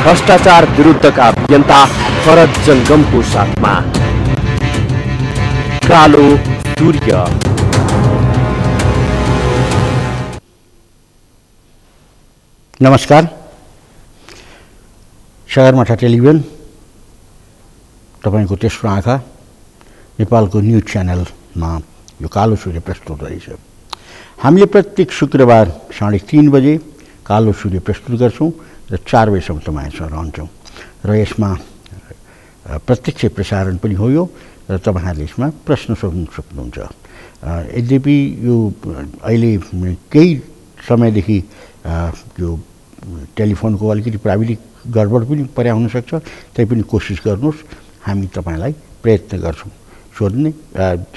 भ्रष्टाचार विरुद्धका अभियन्ता भरत जंगमको साथमा कालो सूर्य। नमस्कार, सगरमाथा टेलिभिजन तपाईको तेस्रो आँखा नेपालको न्यूज च्यानलमा यो कालो सूर्य प्रस्तुत रहेछ। हामीले प्रत्येक शुक्रबार 3:30 बजे कालो सूर्य प्रस्तुत गर्छौं र 4 बजेसम्म तपाईहरुसँग रहन्छौं र यसमा प्रत्यक्ष प्रसारण पनि हो यो र तपाईहरुले यसमा प्रश्न सोध्न सक्नुहुन्छ। यद्यपि यो अहिले केही समयदेखि यो टेलिफोनको अलिकति प्राविधिक गडबड पनि पर्या हुन सक्छ, तैपनि कोसिस गर्नुस्, हामी तपाईलाई प्रयत्न गर्छौं सोध्ने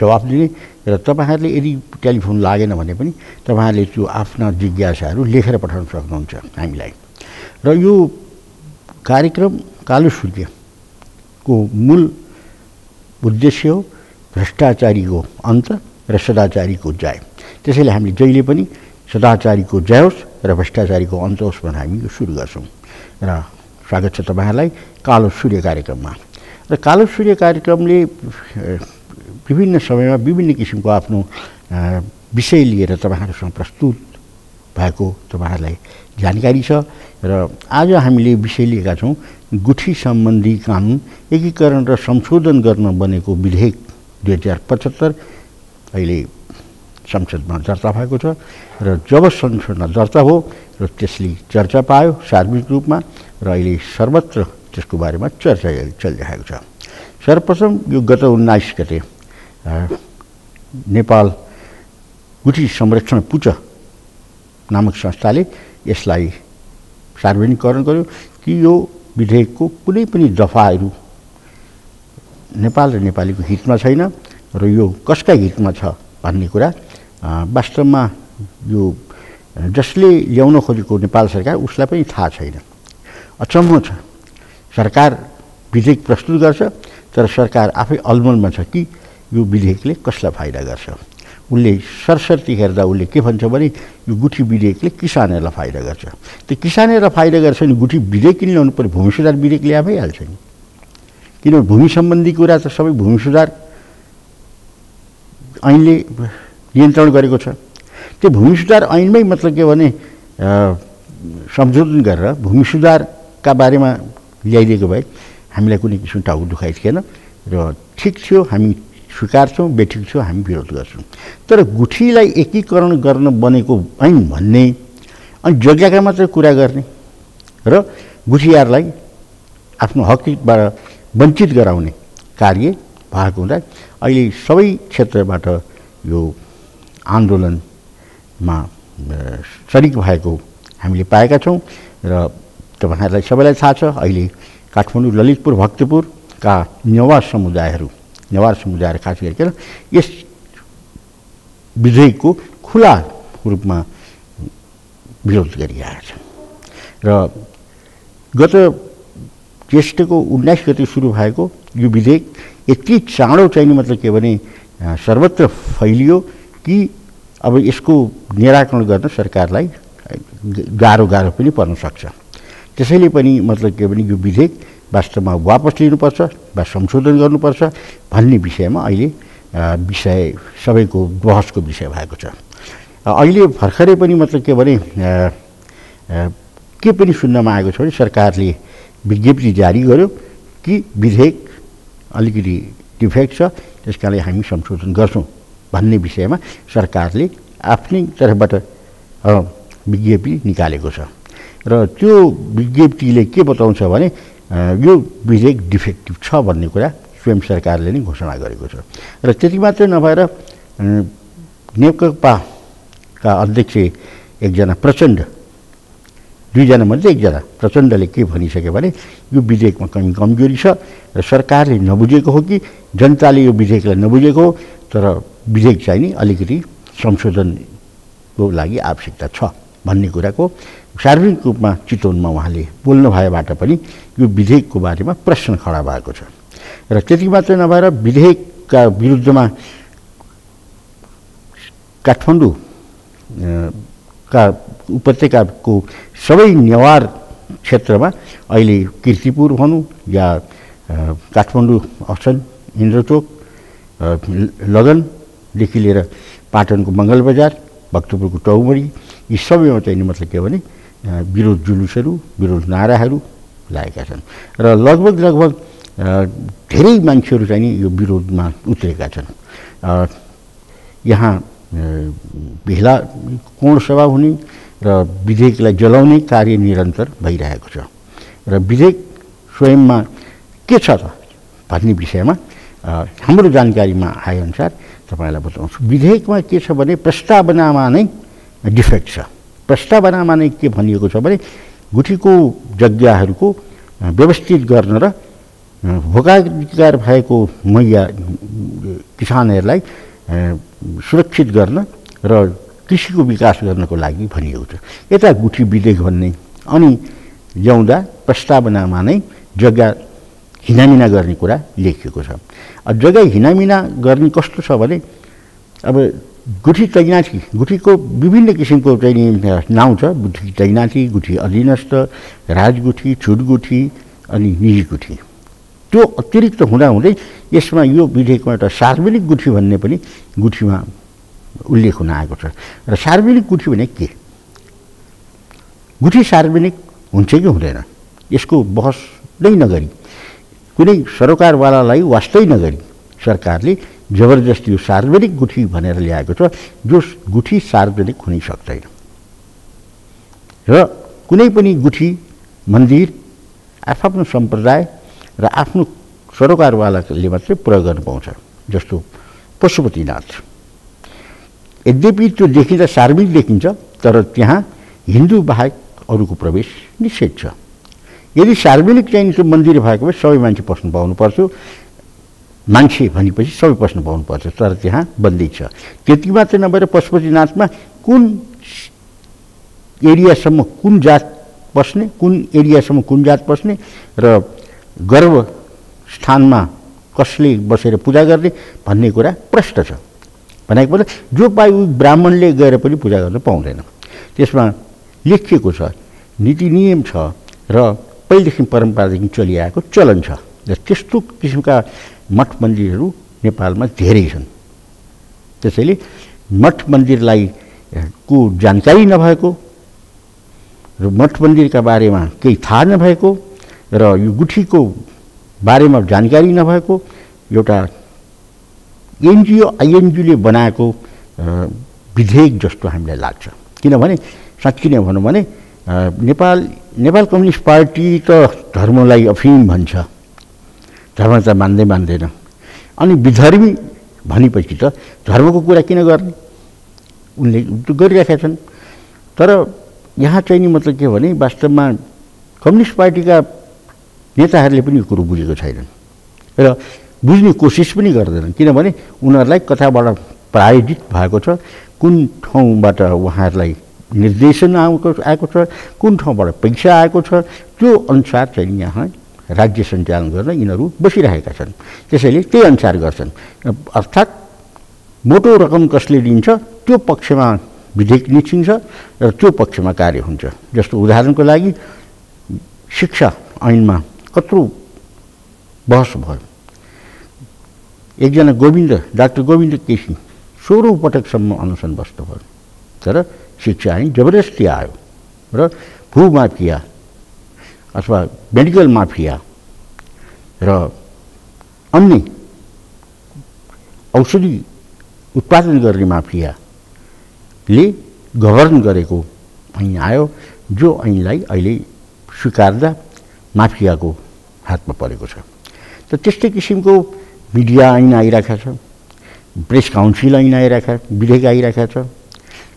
जवाफ दिने र तपाईहरुले यदि टेलिफोन लागेन भने पनि तपाईहरुले त्यो आफ्ना जिज्ञासाहरू लेखेर पठाउन सक्नुहुन्छ हामीलाई। र यो कार्यक्रम कालो सूर्यको मूल उद्देश्य हो भ्रष्टाचारीको अन्त र सदाचारीको जय। त्यसैले हामीले जहिले पनि सदाचारीको जय होस् र भ्रष्टाचारीको अन्त होस् भनेर हामी यो सुरु गर्छौं। र स्वागत छ तपाईहरुलाई कालो सूर्य कार्यक्रममा। र कालो सूर्य कार्यक्रमले विभिन्न समयमा विभिन्न किसिमको आफ्नो विषय लिएर तपाईहरुसँग प्रस्तुत भएको तपाईहरुलाई जानकारी छ। र आज हामीले विषय लिएका छौं गुठी सम्बन्धी कानुन एकीकरण र संशोधन गर्न बनेको विधेयक 2075 अहिले संसदमा दर्ता भएको छ। र जब संसदमा दर्ता हो र त्यसले चर्चा पायो सार्वजनिक रूपमा र अहिले सर्वत्र त्यसको बारेमा चर्चा चलिरहेको छ। सर्वप्रथम यो गत 19 गते नेपाल गुठी संरक्षण पुच नामक संस्थाले यसलाई सार्वजनिकरण गर्यो कि यो विधेयकको कुनै पनि दफाहरू नेपाल र नेपालीको हितमा छैन र यो कसका हितमा छ भन्ने कुरा वास्तवमा यो जसले ल्याउन खोजेको नेपाल सरकार उसलाई पनि थाहा छैन। अचम्म छ, सरकार विधेयक प्रस्तुत गर्छ तर सरकार आफै अलमलमा छ कि यो विधेयकले कसलाई फाइदा गर्छ। उसले सरसर्ती हेर्दा उसले के भन्छ भने यो गुठी विधेयकले किसानहरूलाई फाइदा गर्छ। त्यो किसानहरूलाई फाइदा गर्छ भने गुठी विधेयक किन ल्याउनु पर्यो? भूमि सुधार विधेयक ल्या भइहाल्छ नि। किनभने भूमि सम्बन्धी कुरा त सबै भूमि सुधार ऐनले नियन्त्रण गरेको छ। त्यो भूमि सुधार ऐनमै मतलब के भने संशोधन गरेर भूमि सुधारका बारेमा ल्याइदिएको भए हामीलाई कुनै किसिमको टाउको दुखाइ थिएन र ठिक थियो, हामी स्वीकार्छौँ, बेठिक थियो, हामी विरोध गर्छौँ। तर गुठीलाई एकीकरण गर्न बनेको ऐन भन्ने अनि जग्गाका मात्र कुरा गर्ने र गुठीहरूलाई आफ्नो हकबाट वञ्चित गराउने कार्य भएको हुँदा अहिले सबै क्षेत्रबाट यो आन्दोलनमा सरिक भएको हामीले पाएका छौँ। र तपाईहरुलाई सबैलाई थाहा छ अहिले काठमाडौँ, ललितपुर, भक्तपुरका नेवार समुदाय खास गरिकन यस विधेयकको खुला रूपमा विरोध गरिरहेका छन्। र गत ज्येष्ठको 19 गते सुरु भएको यो विधेयक यति चाँडो चाहिँ मतलब के भने सर्वत्र फैलियो कि अब यसको निराकरण गर्न सरकारलाई गाह्रो पनि पर्न सक्छ। त्यसैले पनि मतलब के भने यो विधेयक वास्तवमा वापस लिनुपर्छ वा संशोधन गर्नुपर्छ भन्ने विषयमा अहिले विषय सबैको बहसको विषय भएको छ। अहिले भर्खरै पनि मतलब के भने के पनि सुन्नमा आएको छ भने सरकारले विज्ञप्ति जारी गर्यो कि विधेयक अलिकति डिफेक्ट छ, त्यसकारणले हामी संशोधन गर्छौँ भन्ने विषयमा सरकारले आफ्नै तर्फबाट विज्ञप्ति निकालेको छ। र त्यो विज्ञप्तिले के बताउँछ भने यो विधेयक डिफेक्टिभ छ भन्ने कुरा स्वयं सरकारले नै घोषणा गरेको छ। र त्यति मात्रै नभएर नेकपाका अध्यक्ष एकजना प्रचण्ड, दुईजना मध्ये एकजना प्रचण्डले के भनिसक्यो भने यो विधेयकमा कमी कमजोरी छ र सरकारले नबुझेको हो कि जनताले यो विधेयकलाई नबुझेको हो, तर विधेयक चाहिँ नि अलिकति संशोधनको लागि आवश्यकता छ भन्ने कुराको सार्वजनिक रूपमा चितवनमा उहाँले बोल्नु भएबाट पनि यो विधेयकको बारेमा प्रश्न खडा भएको छ। र त्यति मात्रै नभएर विधेयकका विरुद्धमा काठमाडौँ का उपत्यकाको सबै नेवार क्षेत्रमा अहिले कीर्तिपुर भनौँ या काठमाडौँ अप्सन इन्द्रचोक लगनदेखि लिएर पाटनको मङ्गलबजार भक्तपुरको टौमडी यी सबैमा चाहिँ मतलब के भने विरोध जुलुसहरू विरोध नाराहरू लागेका छन् र लगभग धेरै मान्छेहरू चाहिँ नि यो विरोधमा उत्रेका छन्। यहाँ भेला कोण सभा हुने र विधेयकलाई जलाउने कार्य निरन्तर भइरहेको छ र विधेयक स्वयंमा के छ त भन्ने विषयमा हाम्रो जानकारीमा आएअनुसार तपाईँलाई बताउँछु। विधेयकमा के छ भने प्रस्तावनामा नै डिफेक्ट छ। प्रस्तावनामा नै के भनिएको छ भने गुठीको जग्गाहरूको व्यवस्थित गर्न र भोगाधिकार भएको मैया किसानहरूलाई सुरक्षित गर्न र कृषिको विकास गर्नको लागि भनिएको छ। यता गुठी विधेयक भन्ने अनि ल्याउँदा प्रस्तावनामा नै जग्गा हिनामिना गर्ने कुरा लेखिएको छ। जग्गा हिनामिना गर्ने कस्तो छ भने अब गुठी तैनाथी गुठीको विभिन्न किसिमको चाहिँ नाउँ छ। गुठी तैनाथी, गुठी अधीनस्थ, राजगुठी, छुटगुठी अनि निजी गुठी। त्यो अतिरिक्त हुँदाहुँदै यसमा यो विधेयकमा एउटा सार्वजनिक गुठी भन्ने पनि गुठीमा उल्लेख हुन आएको छ। र सार्वजनिक गुठी भने के? गुठी सार्वजनिक हुन्छ कि हुँदैन यसको बहस नै नगरी कुनै सरोकारवालालाई वास्तै नगरी सरकारले जबरजस्ती यो सार्वजनिक गुठी भनेर ल्याएको छ, जो गुठी सार्वजनिक हुनै सक्दैन। र कुनै पनि गुठी मन्दिर आफ्नो सम्प्रदाय र आफ्नो सरोकारवालाले मात्रै प्रयोग गर्न पाउँछ। जस्तो पशुपतिनाथ, यद्यपि त्यो देखिँदा सार्वजनिक देखिन्छ तर त्यहाँ हिन्दू बाहेक अरूको प्रवेश निषेध छ। यदि सार्वजनिक चाहिँ त्यो मन्दिर भएको भए सबै मान्छे पस्नु पाउनुपर्थ्यो। मान्छे भनेपछि सबै पस्नु पाउनुपर्छ, तर त्यहाँ बन्दी छ। त्यति मात्र नभएर पशुपतिनाथमा कुन एरियासम्म कुन जात पस्ने, कुन एरियासम्म कुन जात पस्ने र गर्भ स्थानमा कसले बसेर पूजा गर्ने भन्ने कुरा प्रष्ट छ। भनेको मतलब जो पाइ ब्राह्मणले गएर पनि पूजा गर्न पाउँदैन। त्यसमा लेखिएको छ, नीति नियम छ र पहिलेदेखि परम्परादेखि चलिआएको चलन छ। र त्यस्तो किसिमका मठ मन्दिरहरू नेपालमा धेरै छन्। त्यसैले मठ मन्दिरलाई को जानकारी नभएको र मठ मन्दिरका बारेमा केही थाहा नभएको र यो गुठीको बारेमा जानकारी नभएको एउटा एनजिओ आइएनजिओले बनाएको विधेयक जस्तो हामीलाई लाग्छ। किनभने साँच्चै नै भनौँ भने नेपाल कम्युनिस्ट पार्टी त धर्मलाई अफिम भन्छ, धर्म त मान्दैन। अनि विधर्मी भनेपछि त धर्मको कुरा किन गर्ने, उनले गरिरहेका छन्। तर यहाँ चाहिँ नि मतलब के भने वास्तवमा कम्युनिस्ट पार्टीका नेताहरूले पनि यो कुरो बुझेको छैनन् र बुझ्ने कोसिस पनि गर्दैनन्। किनभने उनीहरूलाई कताबाट प्रायोजित भएको छ, कुन ठाउँबाट उहाँहरूलाई निर्देशन आएको छ, कुन ठाउँबाट पैसा आएको छ, त्यो अनुसार चाहिँ यहाँ राज्य सञ्चालन गर्न यिनीहरू बसिरहेका छन्। त्यसैले त्यही अनुसार गर्छन्। अर्थात् मोटो रकम कसले दिन्छ त्यो पक्षमा विधेयक निस्किन्छ र त्यो पक्षमा कार्य हुन्छ। जस्तो उदाहरणको लागि शिक्षा ऐनमा कत्रो बहस भयो। एकजना डाक्टर गोविन्द केसी 16औं पटकसम्म अनसन बस्नु भयो, तर शिक्षा ऐन जबरजस्ती आयो र भूमाफिया अथवा मेडिकल माफिया र अन्य औषधि उत्पादन गर्ने माफियाले गभर्न गरेको ऐन आयो, जो ऐनलाई अहिले स्वीकार्दा माफियाको हातमा परेको छ। त त्यस्तै किसिमको मिडिया ऐन आइरहेको छ, प्रेस काउन्सिल ऐन आइरहेको विधेयक आइरहेको छ।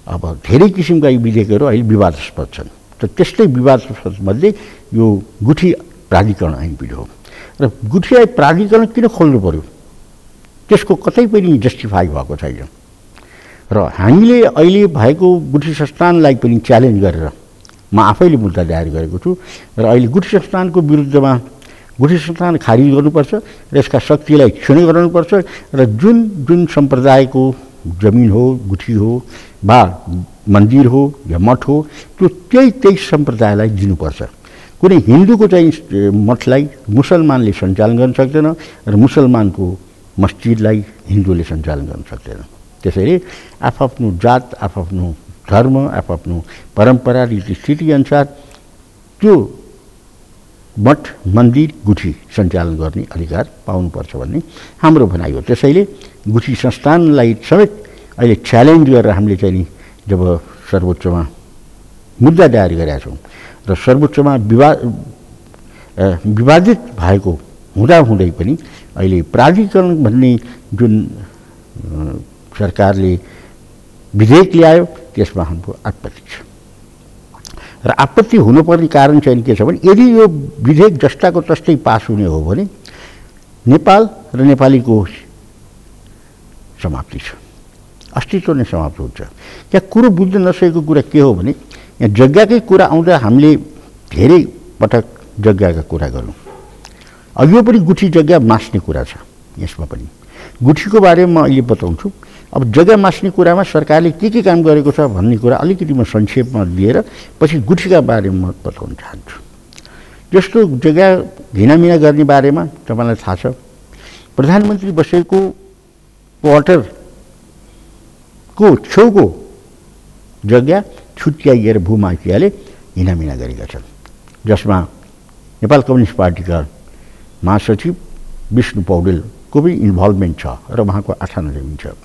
अब धेरै किसिमका यी विधेयकहरू अहिले विवादास्पद छन्। त त्यस्तै विवादास्पद मध्ये यो गुठी प्राधिकरण ऐन पनि हो। र गुठी प्राधिकरण किन खोल्नु पर्यो त्यसको कतै पनि जस्टिफाई भएको छैन। र हामीले अहिले भएको गुठी संस्थानलाई पनि च्यालेन्ज गरेर म आफैले मुद्दा दायर गरेको छु र अहिले गुठी संस्थानको विरुद्धमा गुठी संस्थान खारिज गर्नुपर्छ र यसका शक्तिलाई क्षीण गराउनुपर्छ र जुन सम्प्रदायको जमिन हो, गुठी हो वा मन्दिर हो या मठ हो, त्यो त्यही सम्प्रदायलाई दिनुपर्छ। कुनै हिन्दूको चाहिँ मठलाई मुसलमानले सञ्चालन गर्न सक्दैन र मुसलमानको मस्जिदलाई हिन्दूले सञ्चालन गर्न सक्दैन। त्यसैले आफआफ्नो जात, आफआफ्नो धर्म, आफआफ्नो परम्परा, रीतिस्थिति अनुसार त्यो मठ, मन्दिर, गुठी सञ्चालन गर्ने अधिकार पाउनुपर्छ भन्ने हाम्रो भनाइ हो। त्यसैले गुठी संस्थानलाई समेत अहिले च्यालेन्ज गरेर हामीले चाहिँ नि जब सर्वोच्चमा मुद्दा दायर गरेका छौँ र सर्वोच्चमा विवादित भएको हुँदाहुँदै पनि अहिले प्राधिकरण भन्ने जुन सरकारले विधेयक ल्यायो त्यसमा हाम्रो आपत्ति छ। र आपत्ति हुनुपर्ने कारण चाहिँ के छ भने यदि यो विधेयक जस्ताको तस्तै पास हुने हो भने नेपाल र नेपालीको समाप्ति छ, अस्तित्व नै समाप्त हुन्छ। त्यहाँ कुरो बुझ्न नसकेको कुरा के हो भने यहाँ जग्गाकै कुरा आउँदा हामीले धेरै पटक जग्गाका कुरा गरौँ। अघि पनि गुठी जग्गा मास्ने कुरा छ, यसमा पनि गुठीको बारेमा म अहिले बताउँछु। अब जग्गा मास्ने कुरामा सरकारले के काम गरेको छ भन्ने कुरा अलिकति म संक्षेपमा दिएर पछि गुठीका बारेमा म बताउन चाहन्छु। जस्तो जग्गा घिनामिना गर्ने बारेमा तपाईँलाई थाहा छ, प्रधानमन्त्री बसेको क्वार्टरको छेउको जग्गा छुट्याइएर भूमाफियाले हिनामिना गरेका छन्, जसमा नेपाल कम्युनिस्ट पार्टीका महासचिव विष्णु पौडेलको पनि इन्भल्भमेन्ट छ र उहाँको आठा जमिन छ।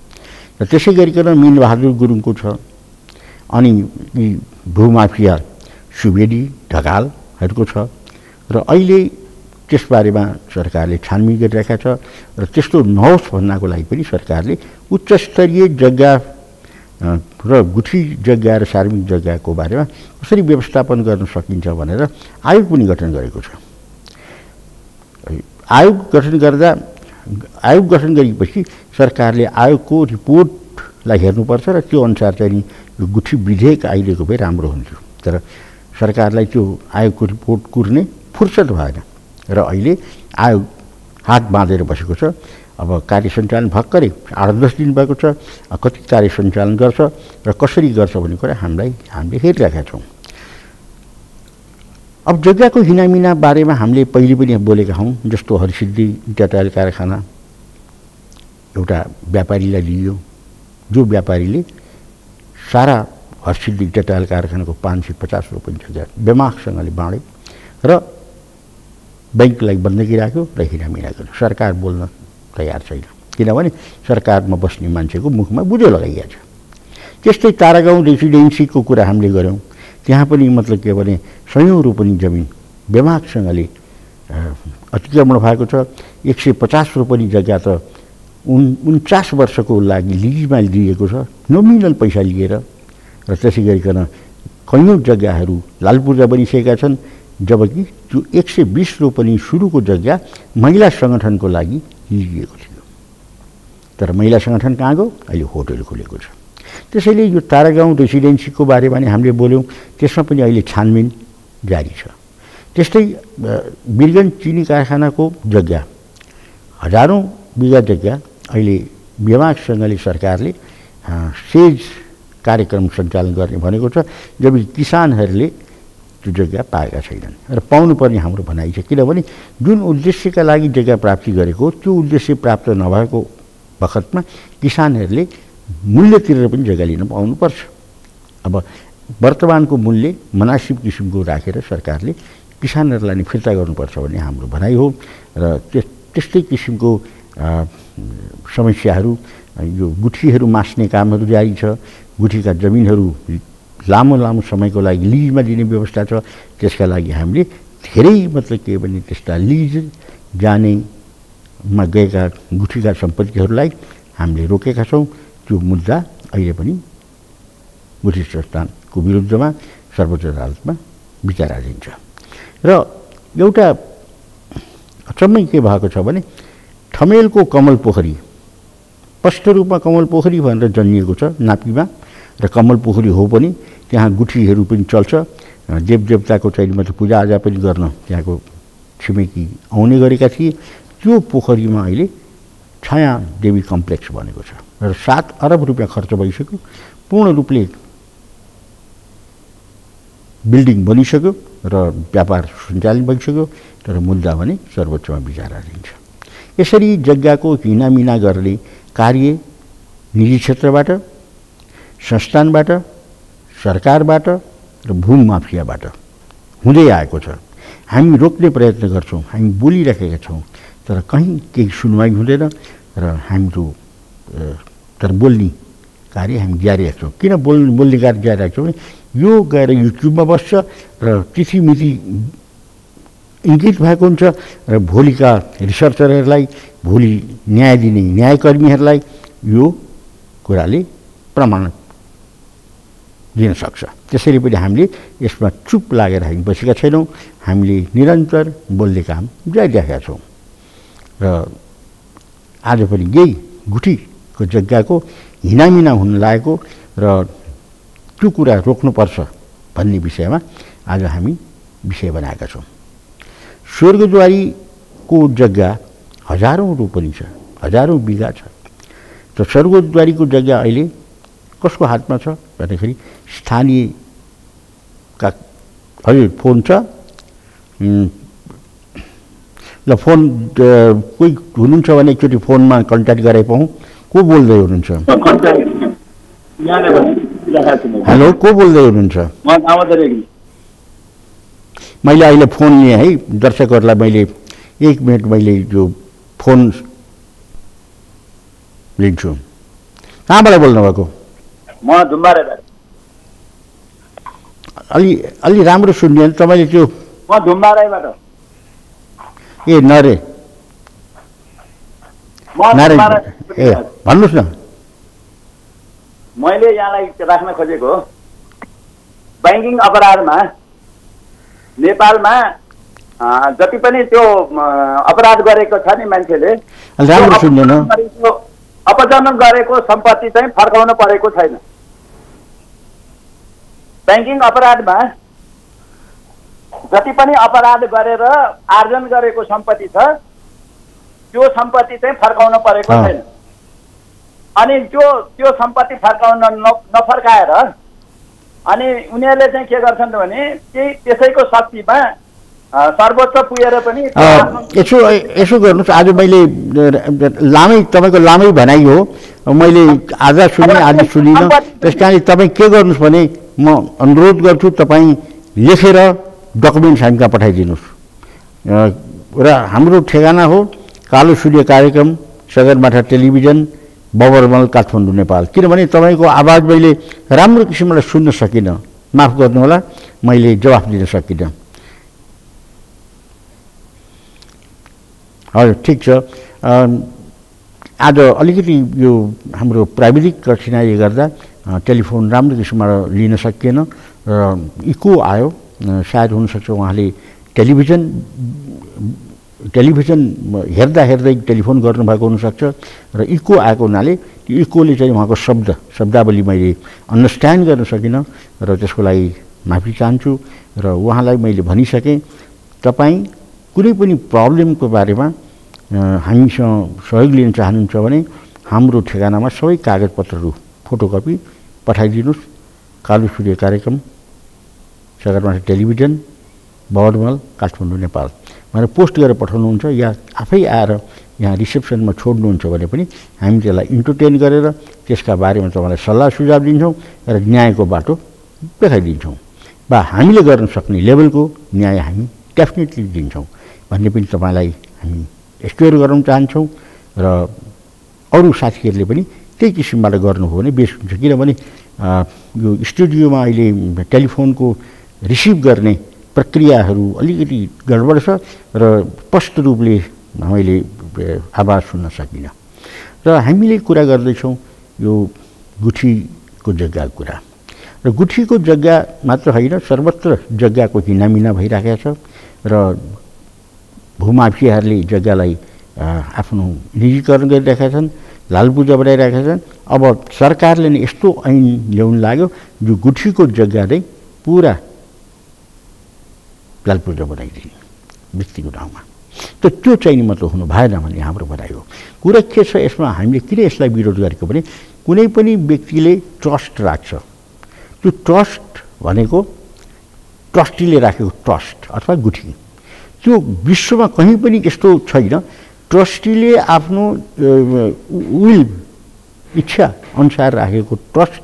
र त्यसै गरिकन मीनबहादुर गुरुङको छ, अनि भूमाफिया सुवेदी ढकालहरूको छ। र अहिले त्यसबारेमा सरकारले छानबिन गरिरहेका छ र त्यस्तो नहोस् भन्नको लागि पनि सरकारले उच्चस्तरीय जग्गा र गुठी जग्गा र सार्वजनिक जग्गाको बारेमा कसरी व्यवस्थापन गर्न सकिन्छ भनेर आयोग पनि गठन गरेको छ। आयोग गठन गरेपछि सरकारले आयोगको रिपोर्टलाई हेर्नुपर्छ र त्यो अनुसार चाहिँ यो गुठी विधेयक अहिलेको भए राम्रो हुन्थ्यो। तर सरकारलाई त्यो आयोगको रिपोर्ट कुर्ने फुर्सद भएन र अहिले आयोग हात बाँधेर बसेको छ। अब कार्य सञ्चालन भर्खरै 8-10 दिन भएको छ, कति कार्य सञ्चालन गर्छ र कसरी गर्छ भन्ने कुरा हामीले हेरिरहेका छौँ। अब जग्गाको हिनामिना बारेमा हामीले पहिले पनि बोलेका हौँ। जस्तो हरसिद्धि इटा टायल कारखाना एउटा व्यापारीलाई दिइयो, जो व्यापारीले सारा हरसिद्धि इटा टायल कारखानाको 550 रुपियाँ जग्गा बेमाखसँगले बाँडे र बैंकलाई बन्दकी राख्यो र हिनामिना गर्यो। सरकार बोल्न तयार छैन, किनभने सरकारमा बस्ने मान्छेको मुखमा बुझो लगाइएको छ। त्यस्तै तारागाउँ रेसिडेन्सीको कुरा हामीले गऱ्यौँ, त्यहाँ पनि मतलब के भने सयौँ रुपियाँ जमिन बेमाखसँगले अतिक्रमण भएको छ। 150 रुपियाँ जग्गा त 49 वर्षको लागि लिजमा दिएको छ, नोमिनल पैसा लिएर। र त्यसै गरिकन कैयौँ जग्गाहरू लालपूर्जा बनिसकेका छन्, जबकि त्यो 120 रुपियाँ सुरुको जग्गा महिला सङ्गठनको लागि लिइएको थियो। तर महिला सङ्गठन कहाँ गयो? अहिले होटल खोलेको छ। त्यसैले यो तारागाउँ रेसिडेन्सीको बारेमा नि हामीले बोल्यौँ, त्यसमा पनि अहिले छानबिन जारी छ। त्यस्तै बिरगञ्ज चिनी कारखानाको जग्गा, हजारौँ बिघा जग्गा अहिले बेमाखसँगले सरकारले सेज कार्यक्रम सञ्चालन गर्ने भनेको छ, जबकि किसानहरूले त्यो जग्गा पाएका छैनन् र पाउनुपर्ने हाम्रो भनाइ छ। किनभने जुन उद्देश्यका लागि जग्गा प्राप्ति गरेको त्यो उद्देश्य प्राप्त नभएको बखतमा किसानहरूले मूल्य तिरेर पनि जग्गा लिन पाउनुपर्छ। अब वर्तमानको मूल्य मुनासिब किसिमको राखेर सरकारले किसानहरूलाई नि फिर्ता गर्नुपर्छ भन्ने हाम्रो भनाइ हो। र त्यस्तै किसिमको समस्याहरू, यो गुठीहरू मास्ने कामहरू जारी छ। गुठीका जमिनहरू लामो समयको लागि लिजमा दिने व्यवस्था छ। त्यसका लागि हामीले धेरै मतलब के भने त्यस्ता लिज जानेमा गएका गुठीका सम्पत्तिहरूलाई हामीले रोकेका छौँ। त्यो मुद्दा अहिले पनि गुठी संस्थानको विरुद्धमा सर्वोच्च अदालतमा विचाराधीन छ। र एउटा अचम्मै के भएको छ भने ठमेलको कमल पोखरी, स्पष्ट रूपमा कमल पोखरी भनेर जन्मिएको छ नापीमा, र कमल पोखरी हो पनि त्यहाँ गुठीहरू पनि चल्छ। देवदेवताको चाहिँ मतलब पूजाआजा पनि गर्न त्यहाँको छिमेकी आउने गरेका थिए। त्यो पोखरीमा अहिले छाया देवी कम्प्लेक्स बनेको छ र 7 अरब रुपियाँ खर्च भइसक्यो। पूर्ण रूपले बिल्डिङ बनिसक्यो र व्यापार सञ्चालन भइसक्यो, तर मुद्दा भने सर्वोच्चमा विचाराधीन छ। यसरी जग्गाको हिनामिना गर्ने कार्य निजी क्षेत्रबाट, संस्थानबाट, सरकारबाट र भूमाफियाबाट हुँदै आएको छ। हामी रोक्ने प्रयत्न गर्छौँ, हामी बोलिरहेका छौँ, तर कहीँ केही सुनवाई हुँदैन र हाम्रो तर बोल्ने कार्य हामी जारी राख्छौँ। किन बोल्ने कार्य जारी राख्छौँ भने यो गएर युट्युबमा बस्छ र तिथिमिति इङ्गित भएको हुन्छ र भोलिका रिसर्चरहरूलाई, भोलि न्याय दिने न्यायकर्मीहरूलाई यो कुराले प्रमाण दिन सक्छ। त्यसरी पनि हामीले यसमा चुप लागेर हामी बसेका छैनौँ। हामीले निरन्तर बोल्ने काम जारी राखेका छौँ र आज पनि यही गुठीको जग्गाको हिनामिना हुन लागेको र त्यो कुरा रोक्नुपर्छ भन्ने विषयमा आज हामी विषय बनाएका छौँ। स्वर्गद्वारीको जग्गा हजारौँ रोपनी छ, हजारौँ बिघा छ। त स्वर्गद्वारीको जग्गा अहिले कसको हातमा छ भन्दाखेरि स्थानीयका। हजुर फोन छ ल, फोन कोही हुनुहुन्छ भने एकचोटि फोनमा कन्ट्याक्ट गराइ पाऊँ। को बोल्दै हुनुहुन्छ? हेलो, को बोल्दै हुनुहुन्छ? मैले अहिले फोन लिएँ है, दर्शकहरूलाई मैले 1 मिनट मैले यो फोन लिन्छु। कहाँबाट बोल्नुभएको? म धुम्बारेबाट। अलि राम्रो सुन्ने तपाईँले त्यो। म धुम्बारेबाट। ए नरे ए भन्नुहोस् न। मैले यहाँलाई राख्न खोजेको बैंकिङ अपराधमा नेपालमा जति पनि त्यो अपराध गरेको छ नि मान्छेले, राम्रो सुन्दैन, अपजन गरेको सम्पत्ति चाहिँ फर्काउन परेको छैन। बैंकिङ अपराधमा जति पनि अपराध गरेर आर्जन गरेको सम्पत्ति छ त्यो सम्पत्ति चाहिँ फर्काउन परेको छैन। अनि त्यो सम्पत्ति फर्काउन नफर्काएर अनि उनीहरूले चाहिँ के गर्छन् भने त्यसैको शक्तिमा सर्वोच्च पुगेर पनि यसो गर्नुहोस्। आज मैले लामै तपाईँको लामै भनाइ हो, मैले आज सुने आज सुनिनँ। त्यस कारण तपाईँ के गर्नुहोस् भने म अनुरोध गर्छु, तपाईँ लेखेर डकुमेन्ट्स हामी कहाँ पठाइदिनुहोस्। र हाम्रो ठेगाना हो कालो सूर्य कार्यक्रम, सगरमाथा टेलिभिजन, बबरमल, काठमाडौँ, नेपाल। किनभने तपाईँको आवाज मैले राम्रो किसिमबाट सुन्न सकिनँ, माफ गर्नुहोला, मैले जवाफ दिन सकिनँ। हजुर ठिक छ। आज अलिकति यो हाम्रो प्राविधिक कठिनाइले गर्दा टेलिफोन राम्रो किसिमबाट लिन सकिएन र इको आयो। सायद हुनसक्छ उहाँले टेलिभिजन हेर्दा हेर्दै टेलिफोन गर्नुभएको हुनसक्छ र इको आएको हुनाले त्यो इकोले चाहिँ उहाँको शब्दावली मैले अन्डरस्ट्यान्ड गर्न सकिनँ र त्यसको लागि माफी चाहन्छु। र उहाँलाई मैले भनिसकेँ, तपाईँ कुनै पनि प्रब्लमको बारेमा हामीसँग सहयोग लिन चाहनुहुन्छ भने हाम्रो ठेगानामा सबै कागजपत्रहरू फोटोकपी पठाइदिनुहोस्। कालो सूर्य कार्यक्रम, सगरमाथा टेलिभिजन, बबरमल, काठमाडौँ, नेपाल भनेर पोस्ट गरेर पठाउनुहुन्छ या आफै आएर यहाँ रिसेप्सनमा छोड्नुहुन्छ भने पनि हामी त्यसलाई इन्टरटेन गरेर त्यसका बारेमा तपाईँलाई सल्लाह सुझाव दिन्छौँ र न्यायको बाटो देखाइदिन्छौँ। वा हामीले गर्न सक्ने लेभलको न्याय हामी डेफिनेटली दिन्छौँ भन्ने पनि तपाईँलाई हामी एक्सप्योर गराउन चाहन्छौँ। र अरू साथीहरूले पनि त्यही किसिमबाट गर्नुभयो भने बेस हुन्छ। किनभने यो स्टुडियोमा अहिले टेलिफोनको रिसिभ गर्ने प्रक्रियाहरू अलिकति गडबड छ र स्पष्ट रूपले मैले आवाज सुन्न सकिनँ। र हामीले कुरा गर्दैछौँ यो गुठीको जग्गाको कुरा। र गुठीको जग्गा मात्र होइन, सर्वत्र जग्गाको हिनामिना भइरहेको छ र भूमाफियाहरूले जग्गालाई आफ्नो निजीकरण गरिरहेका छन्, लालपुजा बनाइरहेका छन्। अब सरकारले नै यस्तो ऐन ल्याउन लाग्यो जो गुठीको जग्गा चाहिँ पुरा लालपुजा बनाइदिने व्यक्तिको ठाउँमा। त त्यो चाहिँ मतलब हुनु भएन भन्ने हाम्रो भनाइ हो। कुरा के छ यसमा, हामीले किन यसलाई विरोध गरेको भने कुनै पनि व्यक्तिले ट्रस्ट राख्छ। त्यो ट्रस्ट भनेको ट्रस्टीले राखेको ट्रस्ट अथवा गुठी, त्यो विश्वमा कहीँ पनि यस्तो छैन। ट्रस्टीले आफ्नो विल इच्छा अनुसार राखेको ट्रस्ट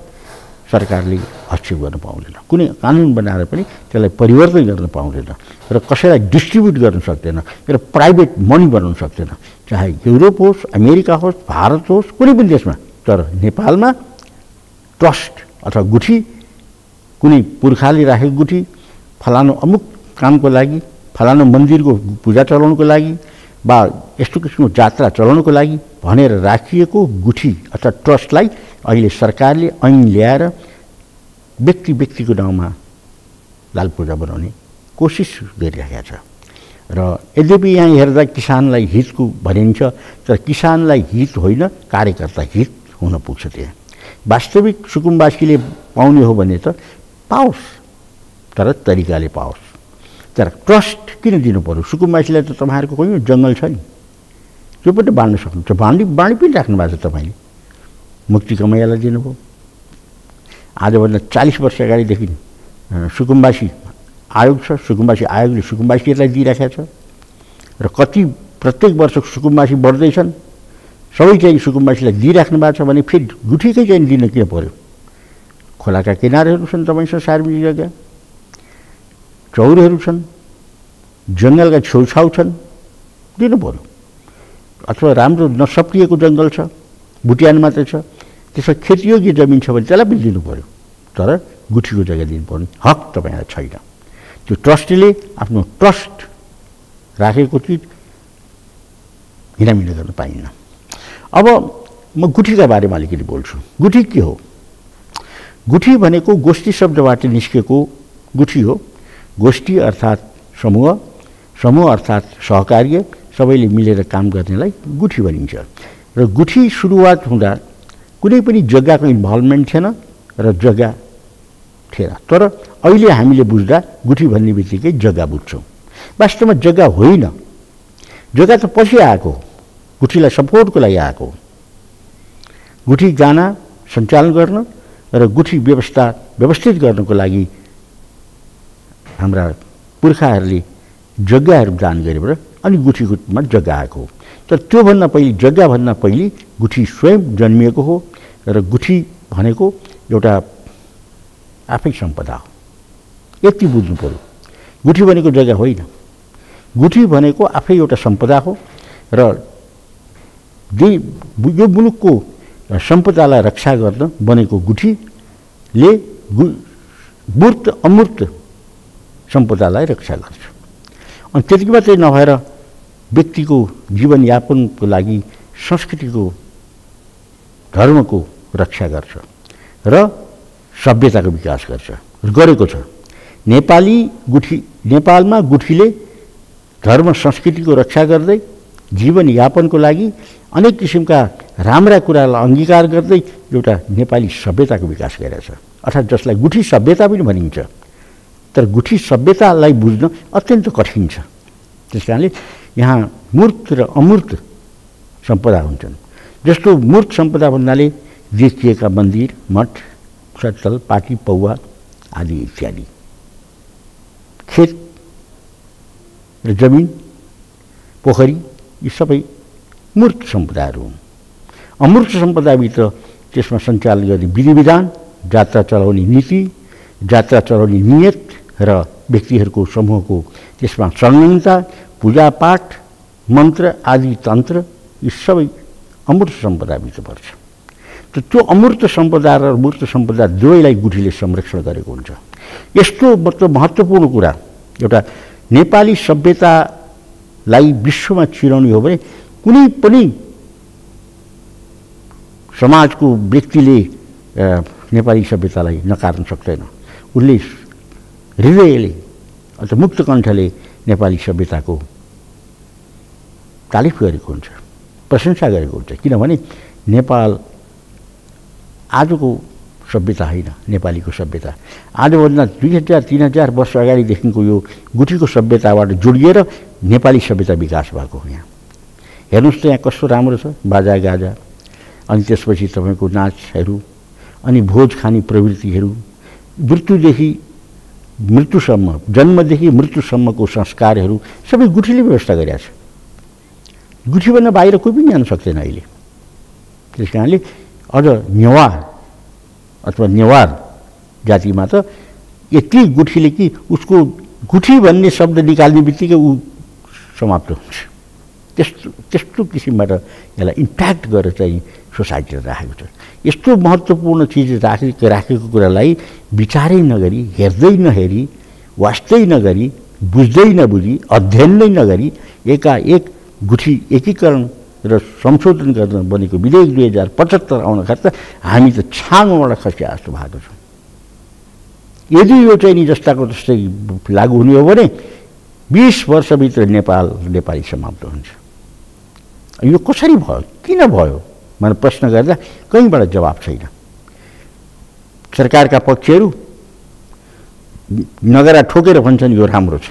सरकारले हस्तक्षेप गर्न पाउँदैन, कुनै कानुन बनाएर पनि त्यसलाई परिवर्तन गर्न पाउँदैन र कसैलाई डिस्ट्रिब्युट गर्न सक्दैन र प्राइभेट मनी बनाउन सक्दैन, चाहे युरोप होस्, अमेरिका होस्, भारत होस्, कुनै पनि देशमा। तर नेपालमा ट्रस्ट अथवा गुठी, कुनै पुर्खाले राखेको गुठी, फलानु अमुक कामको लागि, फलानु मन्दिरको पूजा चलाउनको लागि वा यस्तो किसिमको जात्रा चलाउनको लागि भनेर राखिएको गुठी अथवा ट्रस्टलाई अहिले सरकारले ऐन ल्याएर व्यक्तिको नाउँमा लाल पूजा बनाउने कोसिस गरिरहेको छ। र यद्यपि यहाँ हेर्दा किसानलाई हितको भनिन्छ, तर किसानलाई हित होइन, कार्यकर्ता हित हुन पुग्छ। त्यहाँ वास्तविक सुकुम्बासीले पाउने हो भने त पाओस्, तर तरिकाले पाओस्। तर ट्रस्ट किन दिनु पर्यो? सुकुम्बासीलाई त तपाईँहरूको कोही जङ्गल छ नि, त्यो पनि बाँड्न सक्नुहुन्छ, बाँडी पनि राख्नु भएको छ तपाईँले। मुक्ति कमैयालाई दिनुभयो। आजभन्दा 40 वर्ष अगाडिदेखि सुकुम्बासी आयोग छ, सुकुम्बासी आयोगले सुकुम्बासीहरूलाई दिइराखेको छ र कति प्रत्येक वर्ष सुकुम्बासी बढ्दैछन्। सबै चाहिँ सुकुम्बासीलाई दिइराख्नु भएको छ भने फेरि गुठीकै चाहिँ दिन किन पर्यो? खोलाका किनारहरू छन् तपाईँसँग सार्वजनिक जग्गा, चौरहरू छन्, जङ्गलका छेउछाउ छन्, दिनु पर्यो। अथवा राम्रो नसप्रिएको जङ्गल छ, भुटियान मात्रै छ, त्यसमा खेतीयोग्य जमिन छ भने त्यसलाई पनि दिनु पर्यो। तर गुठीको जग्गा दिनु पर्ने हक तपाईँलाई छैन। त्यो ट्रस्टीले आफ्नो ट्रस्ट राखेको चिज हिँडामिना गर्न पाइन्न। अब म गुठीका बारेमा अलिकति बोल्छु। गुठी के हो? गुठी भनेको गोष्ठी शब्दबाट निस्केको गुठी हो। गोष्ठी अर्थात् समूह, समूह अर्थात् सहकार्य, सबैले मिलेर काम गर्नेलाई गुठी भनिन्छ। र गुठी सुरुवात हुँदा कुनै पनि जग्गाको इन्भल्भमेन्ट थिएन र जग्गा थिएन। तर अहिले हामीले बुझ्दा गुठी भन्ने बित्तिकै जग्गा बुझ्छौँ। वास्तवमा जग्गा होइन, जग्गा त पछि आएको, गुठीलाई सपोर्टको लागि आएको। गुठी गाना सञ्चालन गर्न र गुठी व्यवस्थित गर्नको लागि हाम्रा पुर्खाहरूले जग्गाहरू दान गरेर अनि गुठीमा जग्गा आएको हो। तर त्योभन्दा पहिले, जग्गाभन्दा पहिले गुठी स्वयं जन्मिएको हो र गुठी भनेको एउटा आफै सम्पदा हो। यति बुझ्नु पर्यो। गुठी भनेको जग्गा होइन, गुठी भनेको आफै एउटा सम्पदा हो र यो मुलुकको सम्पदालाई रक्षा गर्न बनेको गुठीले मूर्त अमूर्त सम्पदालाई रक्षा गर्छ। अनि त्यति मात्रै नभएर व्यक्तिको जीवनयापनको लागि संस्कृतिको, धर्मको रक्षा गर्छ र सभ्यताको विकास गर्छ, गरेको छ। नेपालमा गुठीले धर्म संस्कृतिको रक्षा गर्दै जीवनयापनको लागि अनेक किसिमका राम्रा कुरालाई अङ्गीकार गर्दै एउटा नेपाली सभ्यताको विकास गरेको छ, अर्थात् जसलाई गुठी सभ्यता पनि भनिन्छ। तर गुठी सभ्यतालाई बुझ्न अत्यन्त कठिन छ। त्यस कारणले यहाँ मूर्त र अमूर्त सम्पदा हुन्छन्। जस्तो मूर्त सम्पदा भन्नाले देखिएका मन्दिर, मठ, सत्तल, पाटी, पौवा आदि इत्यादि, खेत र जमिन, पोखरी, यी सबै मूर्त सम्पदाहरू हुन्। अमूर्त सम्पदाभित्र त्यसमा सञ्चालन गर्ने विधि विधान, जात्रा चलाउने नीति, जात्रा चलाउने नियत र व्यक्तिहरूको समूहको त्यसमा संलग्नता, पूजापाठ, मन्त्र आदि तन्त्र, यी सबै अमूर्त सम्पदाभित्र पर्छ। त त्यो अमूर्त सम्पदा र मूर्त सम्पदा दुवैलाई गुठीले संरक्षण गरेको हुन्छ। यस्तो मतलब महत्त्वपूर्ण कुरा, एउटा नेपाली सभ्यतालाई विश्वमा चिराउने हो भने कुनै पनि समाजको व्यक्तिले नेपाली सभ्यतालाई नकार्न सक्दैन। उसले हृदयले अथवा मुक्त कण्ठले नेपाली सभ्यताको तालिफ गरेको हुन्छ, प्रशंसा गरेको हुन्छ। किनभने नेपाल आजको सभ्यता होइन, नेपालीको सभ्यता आजभन्दा 2000-3000 वर्ष अगाडिदेखिको यो गुठीको सभ्यताबाट जोडिएर नेपाली सभ्यता विकास भएको हो। यहाँ हेर्नुहोस् त, यहाँ कस्तो राम्रो छ, बाजागाजा, अनि त्यसपछि तपाईँको नाचहरू, अनि भोज खाने प्रवृत्तिहरू, मृत्युदेखि मृत्युसम्म, जन्मदेखि मृत्युसम्मको संस्कारहरू सबै गुठीले व्यवस्था गरेका छ। गुठीभन्दा बाहिर कोही पनि जान सक्दैन अहिले। त्यस कारणले अझ नेवार अथवा नेवार जातिमा त यति गुठीले कि उसको गुठी भन्ने शब्द निकाल्ने बित्तिकै ऊ समाप्त हुन्छ। त्यस्तो किसिमबाट यसलाई इम्प्याक्ट गरेर चाहिँ सोसाइटीले राखेको छ। यस्तो महत्त्वपूर्ण चिज राखेको कुरालाई विचारै नगरी, हेर्दै नहेरी, वास्तै नगरी, बुझ्दै नबुझी, अध्ययन नै नगरी एकाएक गुठी एकीकरण र संशोधन गर्न बनेको विधेयक 2075 आउनका त हामी त छाङबाट खस्या जस्तो भएको छ। यदि यो चाहिँ नि जस्ताको जस्तै लागू हुने हो भने 20 वर्षभित्र नेपाली समाप्त हुन्छ। यो कसरी भयो, किन भयो भनेर प्रश्न गर्दा कहीँबाट जवाब छैन। सरकारका पक्षहरू नगरा ठोकेर भन्छन् यो राम्रो छ,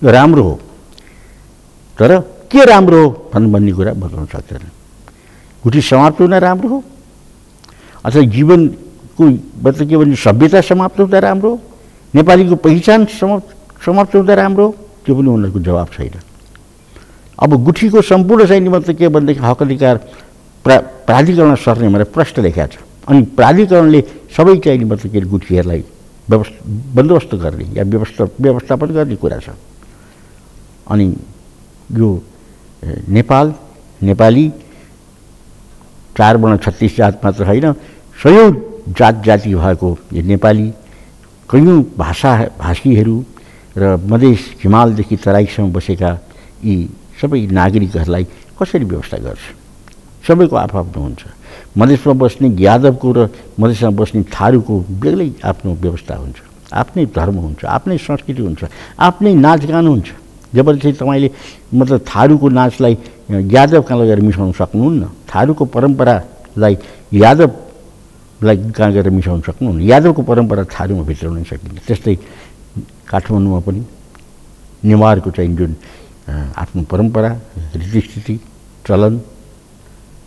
यो राम्रो हो, तर के राम्रो हो भन्ने कुरा बताउन सक्दैन। गुठी समाप्त हुन राम्रो हो अथवा जीवनको मतलब के भन्छ सभ्यता समाप्त हुँदा राम्रो हो, नेपालीको पहिचान समाप्त हुँदा राम्रो हो, त्यो पनि उनीहरूको जवाब छैन। अब गुठीको सम्पूर्ण चाहिँ मतलब के भनेदेखि हक अधिकार प्राधिकरण सर्ने भनेर प्रश्न लेखेको छ। अनि प्राधिकरणले सबै चाहिँ मतलब के गुठीहरूलाई बन्दोबस्त गर्ने या व्यवस्थापन गर्ने कुरा छ। अनि यो नेपाली 4 वर्ण 36 जात मात्र होइन, सयौं जाति भएको यो नेपाली, कयौं भाषीहरू र मधेस हिमालदेखि तराईसम्म बसेका यी सबै नागरिकहरूलाई कसरी व्यवस्था गर्छ? सबैको आफ्नो हुन्छ। मधेसमा बस्ने यादवको र मधेसमा बस्ने थारूको बेग्लै आफ्नो व्यवस्था हुन्छ, आफ्नै धर्म हुन्छ, आफ्नै संस्कृति हुन्छ, आफ्नै नाचगान हुन्छ। जबरजस्ती तपाईँले मतलब थारूको नाचलाई यादवका लगेर मिसाउन सक्नुहुन्न, थारूको परम्परालाई यादवलाई कहाँ गएर मिसाउन सक्नुहुन्न, यादवको परम्परा थारूमा भित्राउन सकिन्छ। त्यस्तै काठमाडौँमा पनि नेवारको चाहिँ जुन आफ्नो परम्परा, रीतिस्थिति, चलन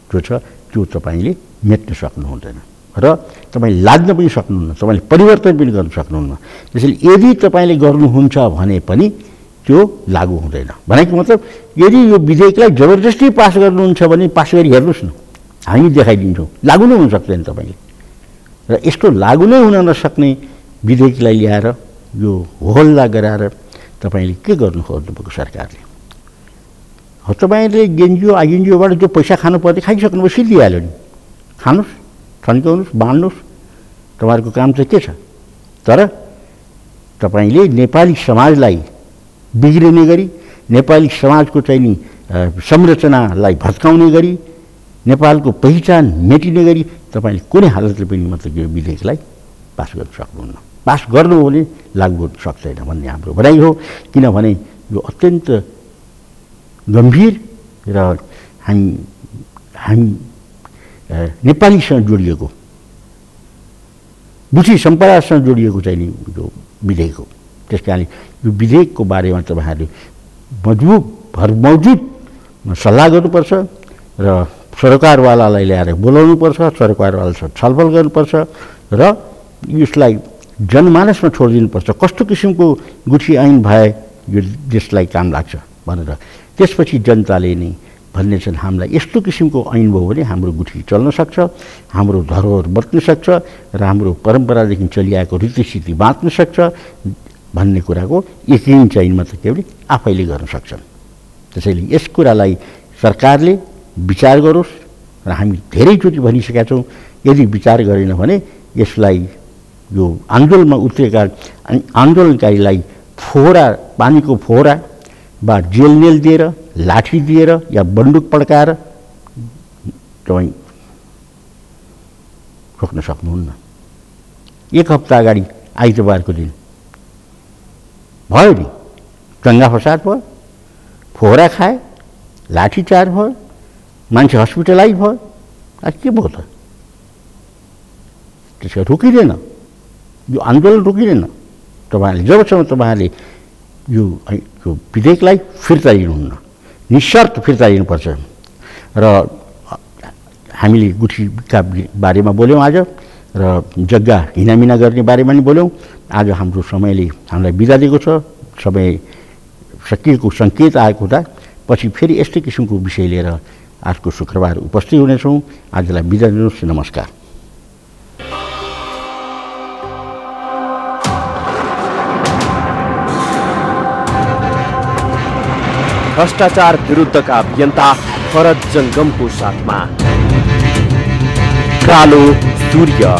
जो छ त्यो तपाईँले मेट्न सक्नुहुँदैन र तपाईँ लाद्न पनि सक्नुहुन्न, तपाईँले परिवर्तन पनि गर्न सक्नुहुन्न। त्यसैले यदि तपाईँले गर्नुहुन्छ भने पनि त्यो लागू हुँदैन। भनेको मतलब यदि यो विधेयकलाई जबरजस्ती पास गर्नुहुन्छ भने पास गरी हेर्नुहोस् न, हामी देखाइदिन्छौँ, लागू नै हुन सक्दैन तपाईँले। र यस्तो लागू नै हुन नसक्ने विधेयकलाई ल्याएर यो होहल्ला गराएर तपाईँले के गर्नु खोज्नुभएको सरकारले? हो तपाईँले एनजिओ आइएनजिओबाट जो पैसा खानु पर्ने खाइसक्नुभयो, सिद्धिहाल्यो नि, खानुहोस्, थन्काउनुहोस्, बाँड्नुहोस्, तपाईँहरूको काम चाहिँ के छ? तर तपाईँले नेपाली समाजलाई बिग्रिने गरी, नेपाली समाजको चाहिँ नि संरचनालाई भत्काउने गरी, नेपालको पहिचान मेटिने गरी तपाईँले कुनै हालतले पनि मतलब यो विधेयकलाई पास गर्न सक्नुहुन्न। पास गर्नु हो भने लागू गर्न सक्दैन भन्ने हाम्रो भनाइ हो। किनभने यो अत्यन्त गम्भीर र हामी नेपालीसँग जोडिएको, गुठी सम्पदासँग जोडिएको चाहिँ नि यो विधेयक हो। त्यस कारणले यो विधेयकको बारेमा तपाईँहरूले मौजुद सल्लाह गर्नुपर्छ र सरकारवालालाई ल्याएर बोलाउनुपर्छ, सरकारवालासँग छलफल गर्नुपर्छ र यसलाई जनमानसमा छोडिदिनुपर्छ। कस्तो किसिमको गुठी ऐन भए यो देशलाई काम लाग्छ भनेर त्यसपछि जनताले नै भन्ने छन् हामीलाई यस्तो किसिमको ऐन भयो भने हाम्रो गुठी चल्न सक्छ, हाम्रो धरोहर बच्न सक्छ र हाम्रो परम्परादेखि चलिआएको रीतिस्थिति बाँच्न सक्छ भन्ने कुराको यकिन चाहिँ मात्र केवल आफैले गर्न सक्छन्। त्यसैले यस कुरालाई सरकारले विचार गरोस् र हामी धेरैचोटि भनिसकेका छौँ, यदि विचार गरेन भने यसलाई यो आन्दोलनमा उत्रेका आन्दोलनकारीलाई पानीको फोहरा वा जेलनेल दिएर, लाठी दिएर या बन्दुक पड्काएर तपाईँ रोक्न सक्नुहुन्न। 1 हप्ता अगाडि आइतबारको दिन भयो नि, दङ्गा फसाद भयो, फोहरा खाए, लाठीचार्ज भयो, मान्छे हस्पिटलाइज भयो। के भयो त? त्यसको रोकिँदैन, यो आन्दोलन रोकिँदैन। तपाईँहरूले जबसम्म तपाईँहरूले यो विधेयकलाई फिर्ता लिनुहुन्न, निशर्त फिर्ता लिनुपर्छ। र हामीले गुठीका बारेमा बोल्यौँ आज र जग्गा हिनामिना गर्ने बारेमा नि बोल्यौँ। आज हाम्रो समयले हामीलाई बिदा दिएको छ, समय सकिएको सङ्केत आएको हुँदा पछि फेरि यस्तै किसिमको विषय लिएर आजको शुक्रबार उपस्थित हुनेछौँ। आजलाई बिदा दिनुहोस्, नमस्कार। भ्रष्टाचार विरुद्धका अभियन्ता भरत जंगमको साथमा कालो सूर्य।